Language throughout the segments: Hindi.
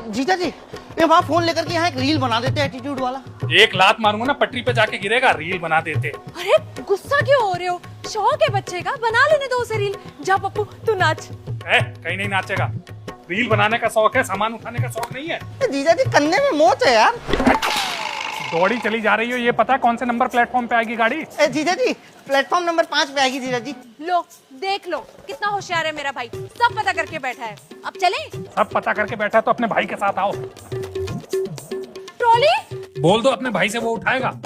जीजा जी, ये वहाँ फोन लेकर के यहाँ एक रील बना देते एटीट्यूड वाला। एक लात मारूंगा ना पटरी पे जाके गिरेगा, रील बना देते। अरे गुस्सा क्यों हो रहे हो? शौक है बच्चे का, बना लेने दो उसे रील। जा पप्पू तू नाच। कहीं नहीं नाचेगा। रील बनाने का शौक है, सामान उठाने का शौक नहीं है। जीजा जी कन्ने में मोच है यार। दौड़ी चली जा रही हो, ये पता है कौन से नंबर प्लेटफॉर्म पे आएगी गाड़ी? जीजा जी प्लेटफॉर्म नंबर 5 पे आएगी जीजा जी। लो देख लो कितना होशियार है मेरा भाई, सब पता करके बैठा है। अब चलें? सब पता करके बैठा है तो अपने भाई के साथ आओ। ट्रॉली बोल दो अपने भाई से, वो उठाएगा।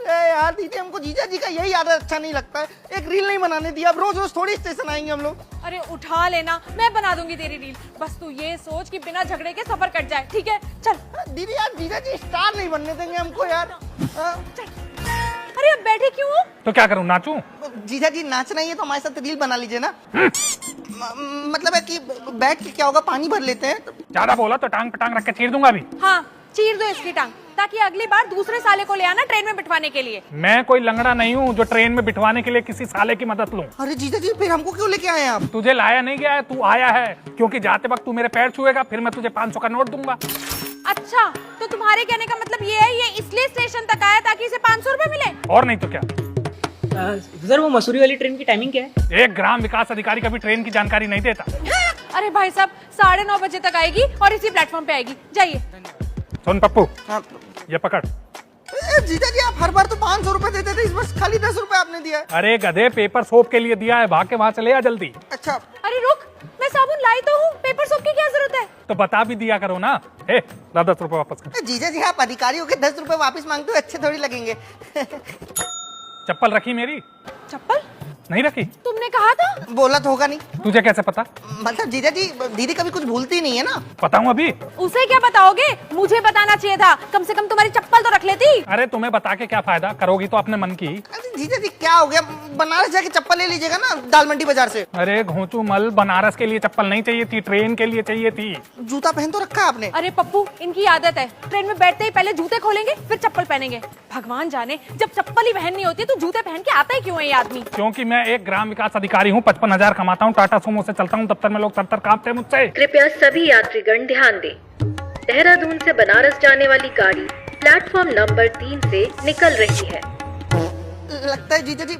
यार दीदी हमको जीजा जी का यही आदत अच्छा नहीं लगता है। एक रील नहीं बनाने दिया, अब रोज रोज थोड़ी स्टेशन आएंगे हम लोग। अरे उठा लेना, मैं बना दूंगी तेरी रील। बस तू ये सोच कि बिना झगड़े के सफर कट जाए, ठीक है? चल। दीदी यार जीजा जी स्टार नहीं बनने देंगे हमको यार। चल। अरे अब बैठे क्यों हो? तो क्या करूं, नाचूं? जीजा जी नाचना ही है तो हमारे साथ रील बना लीजिए ना। मतलब है कि बैठ के क्या होगा, पानी भर लेते हैं। ज्यादा बोला तो टांग पटांग रख के चीर दूंगा अभी। हाँ चीर दो इसकी टांग, ताकि अगली बार दूसरे साले को ले आना ट्रेन में बिठवाने के लिए। मैं कोई लंगड़ा नहीं हूँ जो ट्रेन में बिठवाने के लिए किसी साले की मदद लूं। अरे जीजा जी फिर हमको क्यों लेके आए आप? तुझे लाया नहीं गया है, तू आया है, क्योंकि जाते वक्त तू मेरे पैर छुएगा, फिर मैं तुझे 500 का नोट दूंगा। अच्छा तो तुम्हारे कहने का मतलब ये है, ये इसलिए स्टेशन तक आया ताकि इसे 500 रुपए मिले? और नहीं तो क्या। सर वो मसूरी वाली ट्रेन की टाइमिंग क्या है? एक ग्राम विकास अधिकारी कभी ट्रेन की जानकारी नहीं देता। अरे भाई साहब 9:30 बजे तक आएगी और इसी प्लेटफॉर्म पे आएगी, जाइए। सुन पप्पू, हाँ। ये पकड़। जीजा जी आप हर बार तो 500 रुपए देते थे, इस बार खाली 10 रुपए आपने दिया है। अरे गधे, पेपर सोप के लिए दिया है, भाग के वहाँ चले आ जल्दी। अच्छा अरे रुक, मैं साबुन लाई तो हूँ, पेपर सोप की क्या जरूरत है? तो बता भी दिया करो ना। 10 रुपए वापस कर। जीजा जी आप अधिकारी हो के 10 रुपए वापस मांगते हो, अच्छे थोड़ी लगेंगे। चप्पल रखी मेरी? चप्पल नहीं रखी? तुमने कहा था। बोला तो होगा नहीं। तुझे कैसे पता? मतलब जीजा जी दीदी कभी कुछ भूलती नहीं है ना। बताऊं अभी? उसे क्या बताओगे, मुझे बताना चाहिए था, कम से कम तुम्हारी चप्पल तो रख लेती। अरे तुम्हें बता के क्या फायदा, करोगी तो अपने मन की। अरे जीजा जी क्या हो गया, बनारस जाके चप्पल ले लीजिएगा ना दाल मंडी बाजार से। अरे घोंचू मल, बनारस के लिए चप्पल नहीं चाहिए थी, ट्रेन के लिए चाहिए थी। जूता पहन तो रखा है आपने। अरे पप्पू इनकी आदत है, ट्रेन में बैठते ही पहले जूते खोलेंगे फिर चप्पल पहनेंगे। भगवान जाने जब चप्पल ही पहननी होती है तो जूते पहन के आता ही क्यों है ये आदमी? क्योंकि मैं एक ग्राम विकास अधिकारी हूँ, 55,000 कमाता हूँ, टाटा सुमो से चलता हूँ, दफ्तर में लोग तर कांपते हैं मुझसे। कृपया सभी यात्रीगण ध्यान दें। देहरादून से बनारस जाने वाली गाड़ी प्लेटफॉर्म नंबर 3 से निकल रही है। लगता है जीजा जी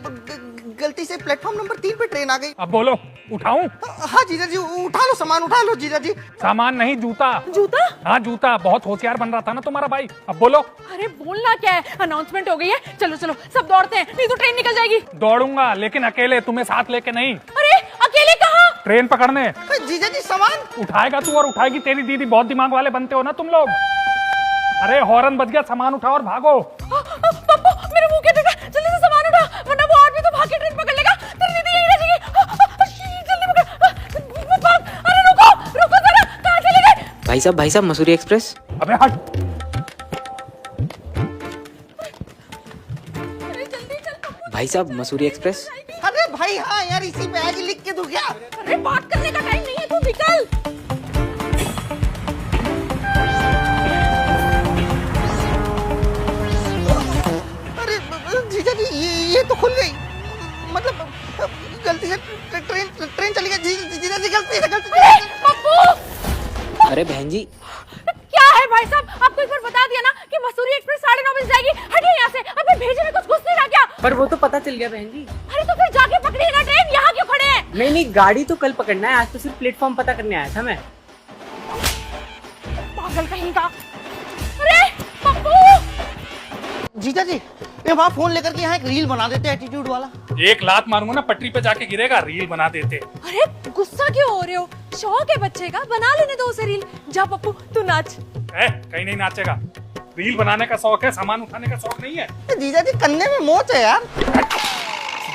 गलती से प्लेटफॉर्म नंबर 3 पे ट्रेन आ गई। अब बोलो, उठाऊं? हाँ जीजा जी उठा लो, सामान उठा लो जीजा जी। सामान नहीं, जूता। जूता? हाँ जूता, बहुत होशियार बन रहा था ना तुम्हारा भाई। अब बोलो। अरे बोलना क्या है, अनाउंसमेंट हो गई है, चलो चलो सब दौड़ते हैं, नहीं तो ट्रेन निकल जाएगी। दौड़ूंगा लेकिन अकेले, तुम्हें साथ लेके नहीं। अरे अकेले कहाँ? ट्रेन पकड़ने। जीजा जी सामान उठाएगा तू और उठाएगी तेरी दीदी, बहुत दिमाग वाले बनते हो ना तुम लोग। अरे हॉर्न बज गया, सामान उठाओ और भागो। पप्पू मेरे मुंह के देखा, जल्दी से सामान उठा, वरना वो आदमी तो भाग के ट्रेन पकड़ लेगा, तेरी दीदी यहीं रह जाएगी। जल्दी पकड़। अरे रुको रुको जरा, कहाँ चले गए? भाई साहब मसूरी एक्सप्रेस। अबे हट। अरे जल्दी चल पप्पू। भाई साहब मसूरी एक्सप्रेस। अरे भाई हाँ यार इसी पे आगे लिख के दूं क्या? अरे बात करने का टाइम नहीं है, तू निकल। अरे जीजा जी ये तो खुल गई, मतलब गलती से ट्रेन चली गई। जीजा जी गलती से पप्पू अरे बहन जी क्या है भाई साहब, आपको एक बार बता दिया ना कि मसूरी एक्सप्रेस 9:30 बजे जाएगी, हटिए यहाँ से। अबे भेजे में कुछ घुस नहीं रहा क्या? पर वो तो पता चल गया बहन जी। अरे तो फिर जाके पकड़िए ना ट्रेन, यहाँ क्यों खड़े हैं? नहीं गाड़ी तो कल पकड़ना है, आज तो सिर्फ प्लेटफॉर्म पता करने आया था मैं। पागल कहीं का। अरे पप्पू जीजा जी ये वहाँ फोन लेकर के यहाँ एक रील बना देते एटीट्यूड वाला। एक लात मारूंगा ना पटरी पे जाके गिरेगा, रील बना देते। अरे गुस्सा क्यों हो रहे हो? शौक है बच्चे का, बना लेने दो उसे रील। जा पप्पू तू नाच। कहीं नहीं नाचेगा। रील बनाने का शौक है, सामान उठाने का शौक नहीं है। जीजा जी कन्ने में मोच है यार।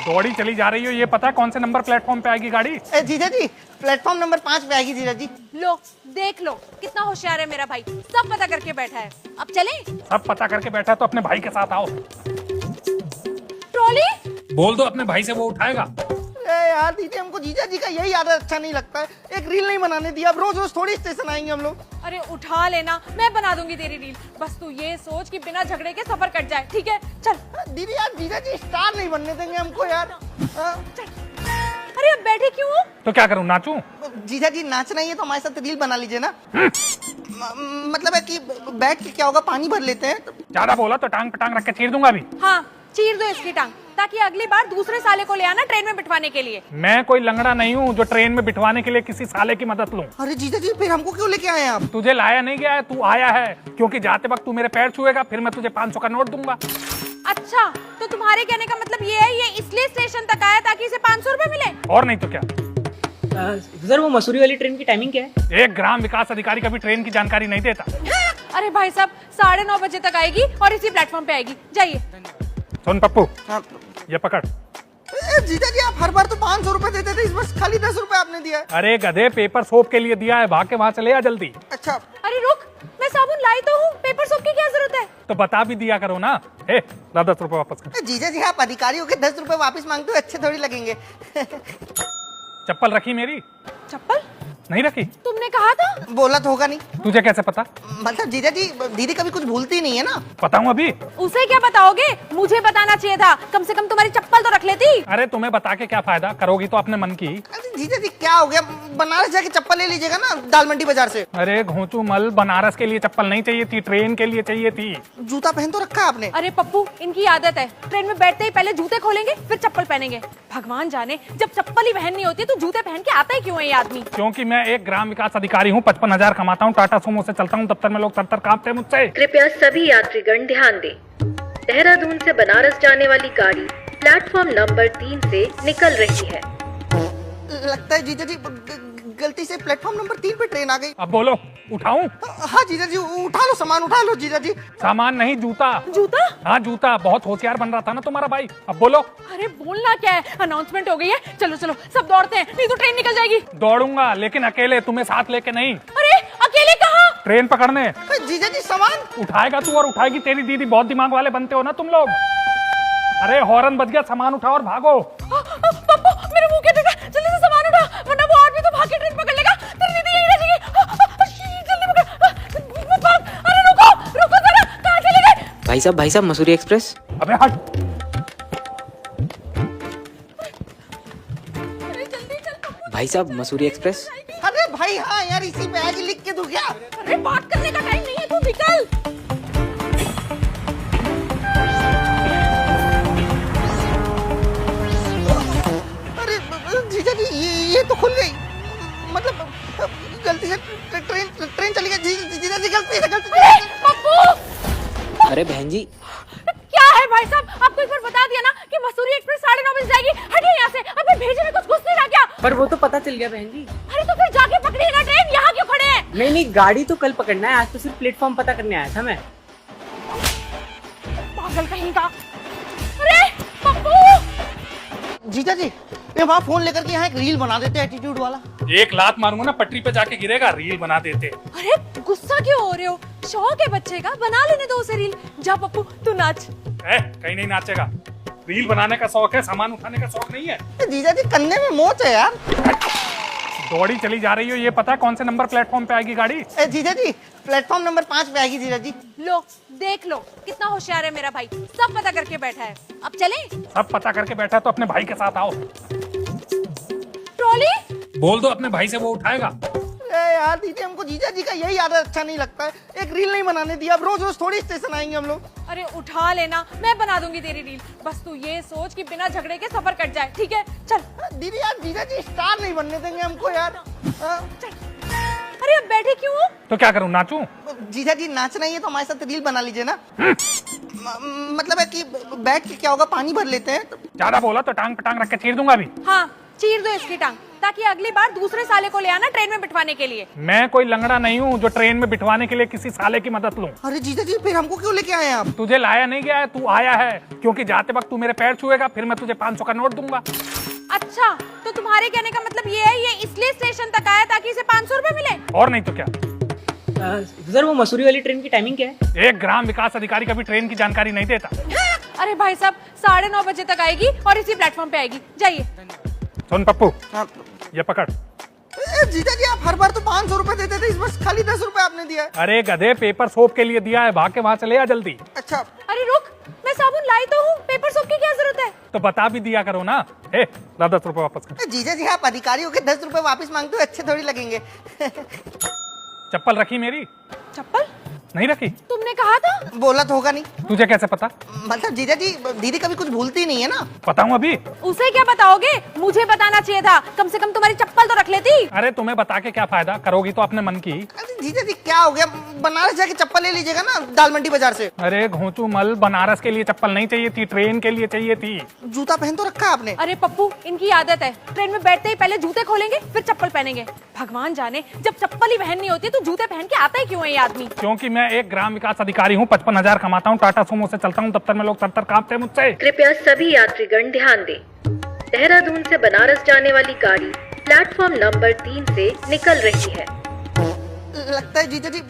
दौड़ी चली जा रही हो, ये पता है कौन से नंबर प्लेटफॉर्म पे आएगी गाड़ी? जीजा जी प्लेटफॉर्म नंबर 5 पे आएगी जीजा जी। लो देख लो कितना होशियार है मेरा भाई, सब पता करके बैठा है। अब चलें? सब पता करके बैठा है तो अपने भाई के साथ आओ। ट्रॉली बोल दो अपने भाई से, वो उठाएगा। यार दीदी हमको जीजा जी का यही आदत अच्छा नहीं लगता है। एक रील नहीं बनाने दिया, अब रोज रोज थोड़ी स्टेशन आएंगे हम लोग। अरे उठा लेना, मैं बना दूंगी तेरी रील। बस तू ये सोच कि बिना झगड़े के सफर कट जाए, ठीक है? चल। दीदी यार जीजा जी स्टार नहीं बनने देंगे हमको यार। चल। अरे अब बैठे क्यों हो? तो क्या करूं, नाचूं? जीजा जी नाचना ही है तो हमारे साथ रील बना लीजिए ना। मतलब है कि बैठ के क्या होगा, पानी भर लेते हैं ज्यादा बोला तो टांग पे टांग रख के चीर दूंगा अभी। हाँ, चीर दो इसकी टांग, ताकि अगली बार दूसरे साले को ले आना ट्रेन में बिठवाने के लिए। मैं कोई लंगड़ा नहीं हूँ जो ट्रेन में बिठवाने के लिए किसी साले की मदद लूं। अरे जीजा जी, फिर हमको क्यों लेके आए हैं आप? तुझे लाया नहीं गया है, तू आया है, क्योंकि जाते वक्त तू मेरे पैर छुएगा, फिर मैं तुझे 500 का नोट दूंगा। अच्छा, तो तुम्हारे कहने का मतलब ये है, ये इसलिए स्टेशन तक आया ताकि इसे 500 रुपए मिले? और नहीं तो क्या। सर वो मसूरी वाली ट्रेन की टाइमिंग क्या है? एक ग्राम विकास अधिकारी कभी ट्रेन की जानकारी नहीं देता। अरे भाई साहब, 9:30 बजे तक आएगी और इसी प्लेटफॉर्म पे आएगी, जाइए। सुन पप्पू, हाँ। ये पकड़। जीजा जी, आप हर बार तो 500 रुपए देते थे, इस बार खाली 10 रुपए आपने दिया है। अरे गधे, पेपर सोप के लिए दिया है, भाग के वहाँ चले आ जल्दी। अच्छा। अरे रुक, मैं साबुन लाई तो हूँ, पेपर सोप की क्या जरूरत है? तो बता भी दिया करो ना। ए, ला 10 रुपए वापस कर। जीजा जी, आप अधिकारियों के 10 रुपए वापस मांगते हो, अच्छे थोड़ी लगेंगे। चप्पल रखी मेरी? चप्पल नहीं रखी? तुमने कहा था। बोला तो होगा नहीं। तुझे कैसे पता? मतलब जीजा जी, दीदी कभी कुछ भूलती नहीं है ना। बताऊं अभी? उसे क्या बताओगे, मुझे बताना चाहिए था, कम से कम तुम्हारी चप्पल तो रख लेती। अरे तुम्हें बता के क्या फायदा, करोगी तो अपने मन की। अरे जीजा जी, क्या हो गया, बनारस जाके चप्पल ले लीजिएगा ना दाल मंडी बाजार से। अरे घोंचू मल, बनारस के लिए चप्पल नहीं चाहिए थी, ट्रेन के लिए चाहिए थी। जूता पहन तो रखा है आपने। अरे पप्पू, इनकी आदत है, ट्रेन में बैठते ही पहले जूते खोलेंगे फिर चप्पल पहनेंगे। भगवान जाने, जब चप्पल ही पहननी होती है तो जूते पहन के आता ही क्यों है ये आदमी? क्योंकि मैं एक ग्राम विकास अधिकारी हूँ, 55,000 कमाता हूँ, टाटा सुमो से चलता हूँ, दफ्तर में लोग तर कांपते हैं मुझसे। कृपया सभी यात्रीगण ध्यान दें। देहरादून से बनारस जाने वाली गाड़ी प्लेटफॉर्म नंबर 3 से निकल रही है। लगता है जीजा जी, गलती से प्लेटफॉर्म नंबर 3 पे ट्रेन आ गई। अब बोलो, उठाऊं? हाँ जीजा जी, उठा लो सामान, उठा लो जीजा जी। सामान नहीं, जूता। जूता? हाँ जूता, बहुत होशियार बन रहा था ना तुम्हारा भाई। अब बोलो। अरे बोलना क्या है, अनाउंसमेंट हो गई है, चलो चलो सब दौड़ते हैं, नहीं तो ट्रेन निकल जाएगी। दौड़ूंगा, लेकिन अकेले, तुम्हें साथ लेके नहीं। अरे अकेले कहाँ? ट्रेन पकड़ने। जीजा जी, सामान उठाएगा तू और उठाएगी तेरी दीदी, बहुत दिमाग वाले बनते हो ना तुम लोग। अरे हॉर्न बज गया, सामान उठाओ और भागो। पप्पू, मेरे मुंह के देखा, जल्दी से सामान उठा, वरना वो आदमी तो भाग के ट्रेन पकड़ लेगा, तेरी दीदी यहीं रह जाएगी। जल्दी पकड़, भाग। अरे रुको रुको जरा, कहाँ चले गए? भाई साहब मसूरी एक्सप्रेस। अबे हट। अरे जल्दी चल पप्पू। भाई साहब मसूरी एक्सप्रेस। अरे भाई, हाँ यार, इसी पे आगे लिख के दो क्या? अरे बात करने का टाइम नहीं है, तू निकल। अरे जीजा जी, ये तो खुल गई, मतलब गलती से ट्रेन चली गई। जीजा जी, गलती से पप्पू, अरे बहन जी, क्या है भाई साहब, आपको एक बार बता दिया ना कि मसूरी एक्सप्रेस 9:30 बजे जाएगी, हटिए यहाँ से। अबे भेजे में कुछ घुस नहीं रहा क्या? पर वो तो पता चल गया बहन जी। अरे तो फिर जाके पकड़िए ना ट्रेन, यहाँ क्यों खड़े हैं? नहीं गाड़ी तो कल पकड़ना है, आज तो सिर्फ प्लेटफॉर्म पता करने आया था मैं। पागल कहीं का। अरे पप्पू, जीजा जी, ये वहाँ फोन लेकर के यहाँ एक रील बना देते, एटीट्यूड वाला। एक लात मारूंगा ना, पटरी पे जाके गिरेगा, रील बना देते। अरे गुस्सा क्यों हो रहे हो, शौक है बच्चे का, बना लेने दो उसे रील। जा पप्पू, तू नाच। कहीं नहीं नाचेगा, रील बनाने का शौक है, सामान उठाने का शौक नहीं है। जीजा जी, कन्ने में मोच है यार। दौड़ी चली जा रही हो, ये पता है कौन से नंबर प्लेटफॉर्म पे आएगी गाड़ी? जीजा जी, प्लेटफॉर्म नंबर 5 पे आएगी जीजा जी। लो देख लो, कितना होशियार है मेरा भाई, सब पता करके बैठा है। अब चले? सब पता करके बैठा है तो अपने भाई के साथ आओ। ट्रॉली बोल दो अपने भाई से, वो उठाएगा। अरे यार दीदी, हमको जीजा जी का यही आदत अच्छा नहीं लगता है, एक रील नहीं बनाने दिया। अब रोज रोज थोड़ी स्टेशन आएंगे हम लोग। अरे उठा लेना, मैं बना दूंगी तेरी रील, बस तू ये सोच कि बिना झगड़े के सफर कट जाए, ठीक है? चल। दीदी यार, जीजा जी स्टार नहीं बनने देंगे हमको यार। अरे अब बैठे क्यों हो? तो क्या करूं, नाचूं? जीजा जी, नाचना ही है तो हमारे साथ रील बना लीजिए ना। मतलब है कि बैठ के क्या होगा, पानी भर लेते हैं। ज्यादा बोला तो टांग पे टांग रख के चीर दूंगा अभी। हाँ, चीर दो इसकी टांग, ताकि अगली बार दूसरे साले को ले आना ट्रेन में बिठवाने के लिए। मैं कोई लंगड़ा नहीं हूँ जो ट्रेन में बिठवाने के लिए किसी साले की मदद लूं। अरे जीजा जी, फिर हमको क्यों लेके आए हैं आप? तुझे लाया नहीं गया है, तू आया है, क्योंकि जाते वक्त तू मेरे पैर छुएगा, फिर मैं तुझे 500 का नोट दूंगा। अच्छा, तो तुम्हारे कहने का मतलब ये है, ये इसलिए स्टेशन तक आया ताकि इसे 500 रुपए मिले? और नहीं तो क्या। सर वो मसूरी वाली ट्रेन की टाइमिंग क्या है? एक ग्राम विकास अधिकारी कभी ट्रेन की जानकारी नहीं देता। अरे भाई साहब, 9:30 बजे तक आएगी और इसी प्लेटफॉर्म पे आएगी, जाइए। सुन पप्पू, हाँ। ये पकड़। जीजा जी, आप हर बार तो 500 रुपए देते थे, इस बार खाली 10 रुपए आपने दिया है। अरे गधे, पेपर सोप के लिए दिया है, भाग के वहाँ चले आ जल्दी। अच्छा। अरे रुक, मैं साबुन लाई तो हूँ, पेपर सोप की क्या जरूरत है? तो बता भी दिया करो ना। ला 10 रुपए वापस कर। जीजा जी, आप अधिकारियों के 10 रुपए वापस मांगते हो, अच्छे थोड़ी लगेंगे। चप्पल रखी मेरी? चप्पल नहीं रखी? तुमने कहा था। बोला तो होगा नहीं। तुझे कैसे पता? मतलब जीजा जी, दीदी कभी कुछ भूलती नहीं है ना। बताऊं अभी? उसे क्या बताओगे, मुझे बताना चाहिए था, कम से कम तुम्हारी चप्पल तो रख लेती। अरे तुम्हें बता के क्या फायदा, करोगी तो अपने मन की। अरे जीजा जी क्या हो गया, बनारस जाके चप्पल ले लीजिएगा ना दाल मंडी बाजार से। अरे घोंचू मल, बनारस के लिए चप्पल नहीं चाहिए थी, ट्रेन के लिए चाहिए थी। जूता पहन तो रखा है आपने। अरे पप्पू, इनकी आदत है, ट्रेन में बैठते ही पहले जूते खोलेंगे फिर चप्पल पहनेंगे। भगवान जाने, जब चप्पल ही पहननी होती है तो जूते पहन के आता ही क्यों है ये आदमी। क्योंकि मैं एक ग्राम विकास अधिकारी हूँ, 55,000 कमाता हूँ, टाटा सुमो से चलता हूँ, दफ्तर में लोग तर कांपते हैं मुझसे। कृपया सभी यात्रीगण ध्यान दें। देहरादून से बनारस जाने वाली गाड़ी प्लेटफॉर्म नंबर 3 से निकल रही है। लगता है जीजा जी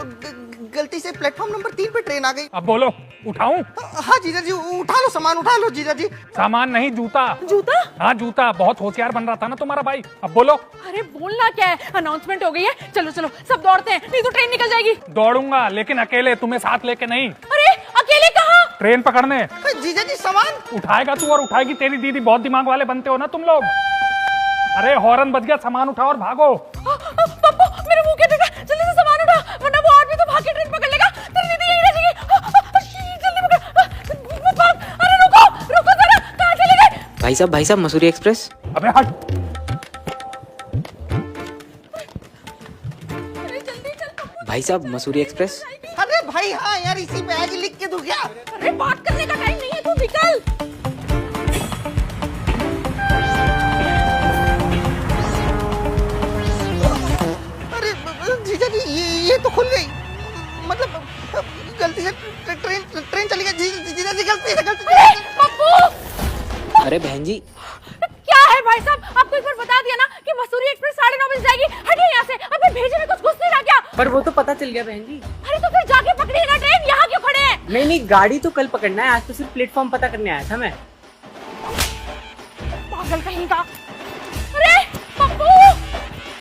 गलती से प्लेटफॉर्म नंबर 3 पे ट्रेन आ गई। अब बोलो, उठाऊं? हाँ जीजा जी उठा लो, सामान उठा लो जीजा जी। सामान नहीं, जूता। जूता? हाँ जूता, बहुत होशियार बन रहा था ना तुम्हारा भाई। अब बोलो। अरे बोलना क्या है, अनाउंसमेंट हो गई है, चलो चलो सब दौड़ते हैं, नहीं तो ट्रेन निकल जाएगी। दौड़ूंगा लेकिन अकेले, तुम्हें साथ लेके नहीं। अरे अकेले कहाँ? ट्रेन पकड़ने। जीजा जी सामान उठाएगा तू और उठाएगी तेरी दीदी, बहुत दिमाग वाले बनते हो ना तुम लोग। अरे हॉर्न बज गया, सामान उठाओ और भागो। पप्पू मेरे मुंह के देखा, जल्दी से सामान उठा, वरना वो आदमी तो भाग के ट्रेन पकड़ लेगा, तेरी दीदी यहीं रह जाएगी। जल्दी पकड़, वो भाग। अरे रुको रुको जरा, कहाँ चले गए? भाई साहब मसूरी एक्सप्रेस। अबे हट। अरे जल्दी चल पप्पू। भाई साहब मसूरी एक्सप्रेस। अरे भाई हाँ यार, इसी पे आगे लिख के दूं क्या? अरे बात करने का टाइम नहीं है, तू निकल। अरे जीजा जी ये तो खुल गई। मतलब गलती से ट्रेन चली गई। जीजा जी गलती से पप्पू अरे बहन जी, क्या है भाई साहब, आपको एक बार बता दिया ना कि मसूरी एक्सप्रेस 9:30 बजे जाएगी। हटिए यहाँ से, अबे भेजे में कुछ घुस नहीं रहा क्या? पर वो तो पता चल गया बहन जी। अरे तो फिर जाके पकड़िए ना ट्रेन, यहाँ क्यों खड़े हैं? नहीं गाड़ी तो कल पकड़ना है, आज तो सिर्फ प्लेटफॉर्म पता करने आया था मैं। पागल कहीं का।